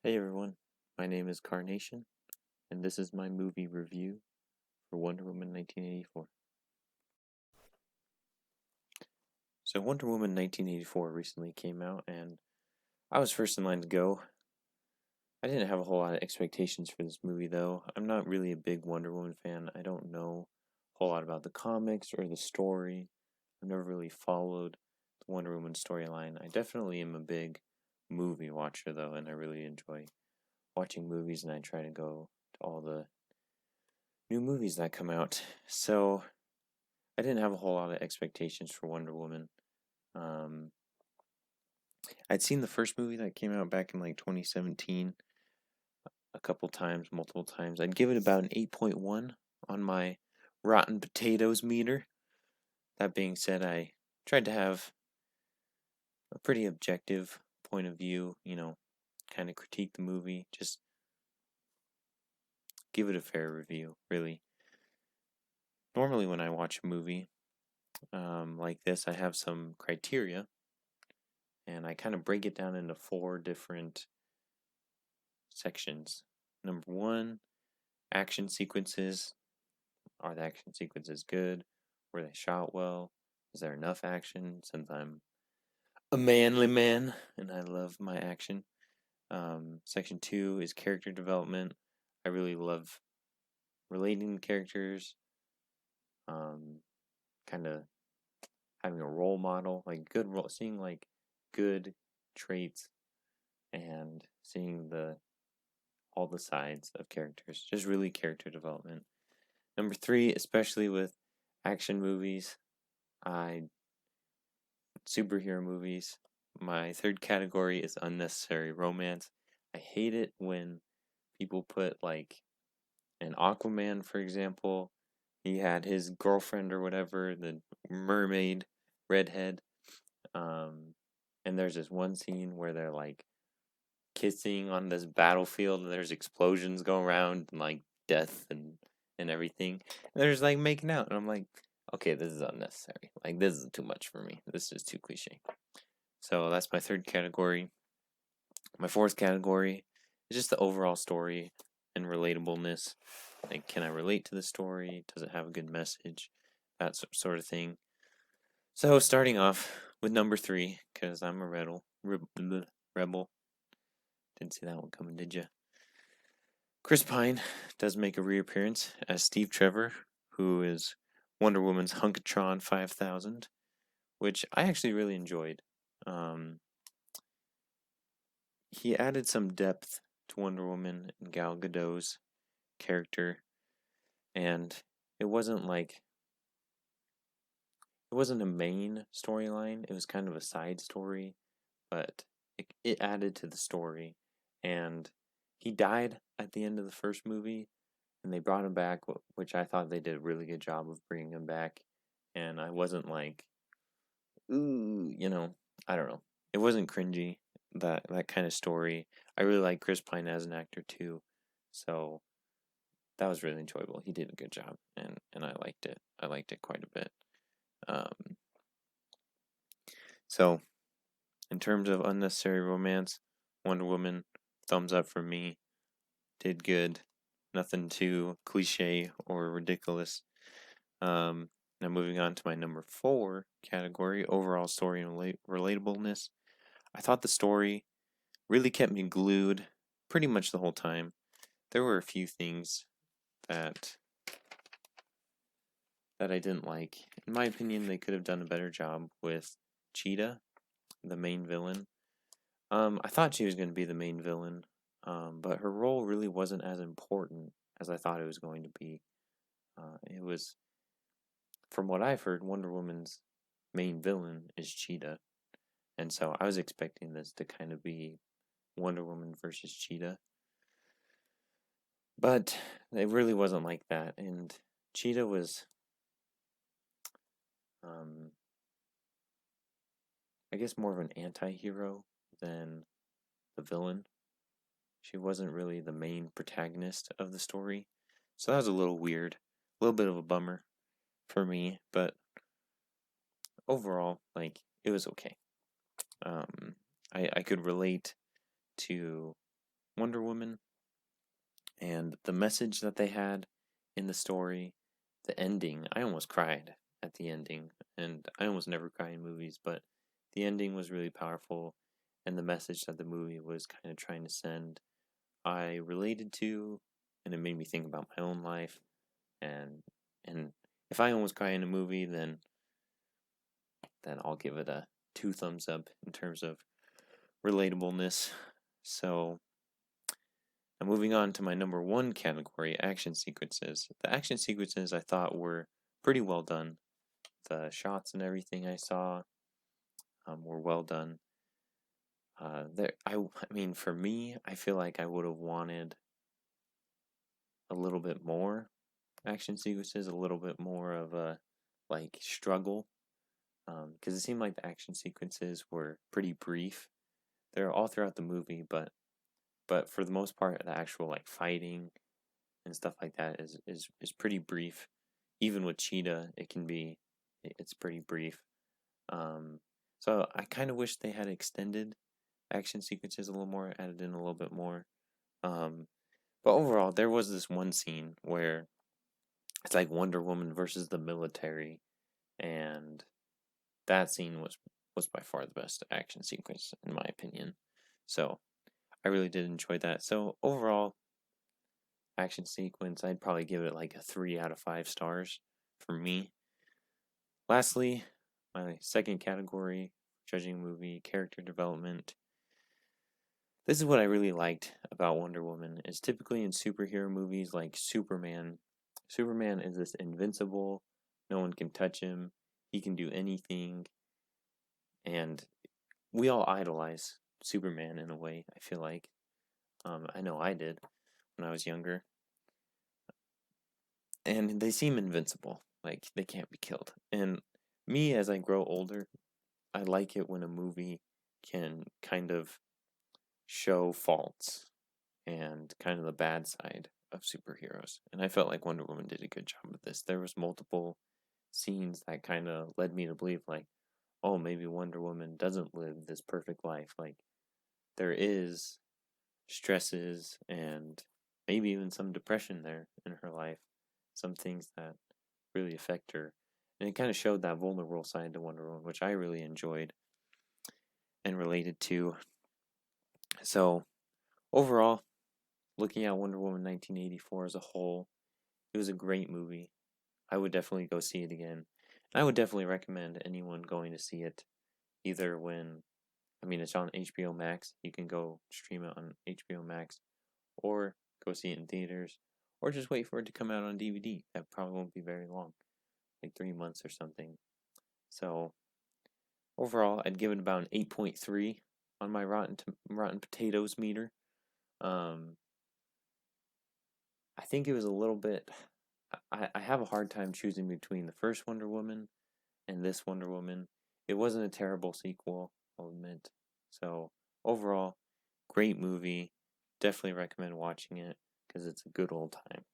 Hey everyone, my name is Carnation, and this is my movie review for Wonder Woman 1984. So, Wonder Woman 1984 recently came out, and I was first in line to go. I didn't have a whole lot of expectations for this movie, though. I'm not really a big Wonder Woman fan. I don't know a whole lot about the comics or the story. I've never really followed the Wonder Woman storyline. I definitely am a big movie watcher, though, and I really enjoy watching movies, and I try to go to all the new movies that come out. So I didn't have a whole lot of expectations for Wonder Woman. Um, I'd seen the first movie that came out back in like 2017 a couple times, multiple times. I'd give it about an 8.1 on my Rotten Potatoes meter. That being said, I tried to have a pretty objective point of view, kind of critique the movie, just give it a fair review, really. Normally, when I watch a movie like this, I have some criteria and I kind of break it down into four different sections. Number one, action sequences. Are the action sequences good? Were they shot well? Is there enough action? Since I'm a manly man and I love my action. Section two is character development. I really love relating to characters, kind of having a role model, like seeing like good traits and seeing the all the sides of characters, just really character development. Number three, especially with action movies, I superhero movies. My third category is unnecessary romance. I hate it when people put like an Aquaman, for example. He had his girlfriend or whatever, the mermaid, redhead. Um, and there's this one scene where they're like kissing on this battlefield and there's explosions going around and like death and everything. And they're just like making out and I'm like, okay, this is unnecessary. Like this is too much for me. This is too cliche. So that's my third category. My fourth category is just the overall story and relatableness. Like, can I relate to the story? Does it have a good message? That sort of thing. So starting off with number three, because I'm a rebel. Didn't see that one coming, did you? Chris Pine does make a reappearance as Steve Trevor, who is Wonder Woman's Hunkatron 5000, which I actually really enjoyed. Um, he added some depth to Wonder Woman and Gal Gadot's character, and it wasn't like it wasn't a main storyline. It was kind of a side story, but it added to the story. And he died at the end of the first movie, and they brought him back, which I thought they did a really good job of bringing him back. And I wasn't like, ooh, I don't know. It wasn't cringy, that kind of story. I really like Chris Pine as an actor too, so that was really enjoyable. He did a good job, and I liked it. I liked it quite a bit. Um, so in terms of unnecessary romance, Wonder Woman, thumbs up for me. Did good. Nothing too cliche or ridiculous. Now moving on to my number four category, overall story and relatableness. I thought the story really kept me glued pretty much the whole time. There were a few things that I didn't like. In my opinion, they could have done a better job with Cheetah, the main villain. I thought she was going to be the main villain, but her role really wasn't as important as I thought it was going to be. It was, from what I've heard, Wonder Woman's main villain is Cheetah, and so I was expecting this to kind of be Wonder Woman versus Cheetah, but it really wasn't like that. And Cheetah was, um, I guess, more of an anti-hero than the villain. She wasn't really the main protagonist of the story. So that was a little weird, a little bit of a bummer for me, but overall, like, it was okay. Um, I could relate to Wonder Woman, and the message that they had in the story, the ending. I almost cried at the ending, and I almost never cry in movies, but the ending was really powerful, and the message that the movie was kind of trying to send, I related to, and it made me think about my own life, and and if I almost cry in a movie, then I'll give it a 2 thumbs up in terms of relatableness. So now moving on to my number one category, action sequences. The action sequences I thought were pretty well done. The shots and everything I saw were well done. I mean, for me, I feel like I would have wanted a little bit more action sequences, a little bit more of a like struggle, because it seemed like the action sequences were pretty brief. They're all throughout the movie, but for the most part, the actual like fighting and stuff like that is pretty brief. Even with Cheetah, it's pretty brief. Um, so I kind of wish they had extended action sequences a little more, added in a little bit more. Um, but overall, there was this one scene where it's like Wonder Woman versus the military, and that scene was by far the best action sequence in my opinion. So I really did enjoy that. So overall, action sequence, I'd probably give it like a 3 out of 5 stars for me. Lastly, my second category, judging movie character development. This is what I really liked about Wonder Woman is typically in superhero movies like Superman. Superman is this invincible, no one can touch him, he can do anything, and we all idolize Superman in a way, I feel like. I know I did when I was younger. And they seem invincible, like they can't be killed. And me, as I grow older, I like it when a movie can kind of show faults and kind of the bad side of superheroes. And I felt like Wonder Woman did a good job with this. There was multiple scenes that kind of led me to believe like, oh, maybe Wonder Woman doesn't live this perfect life. Like there is stresses and maybe even some depression there in her life. Some things that really affect her. And it kind of showed that vulnerable side to Wonder Woman, which I really enjoyed and related to. So overall, looking at Wonder Woman 1984 as a whole, it was a great movie. I would definitely go see it again. I would definitely recommend anyone going to see it either when, I mean, it's on HBO Max. You can go stream it on HBO Max or go see it in theaters or just wait for it to come out on DVD. That probably won't be very long, like 3 months or something. So overall, I'd give it about an 8.3 on my Rotten Potatoes meter. Um, I think it was a little bit. I have a hard time choosing between the first Wonder Woman and this Wonder Woman. It wasn't a terrible sequel, I'll admit. So overall, great movie. Definitely recommend watching it because it's a good old time.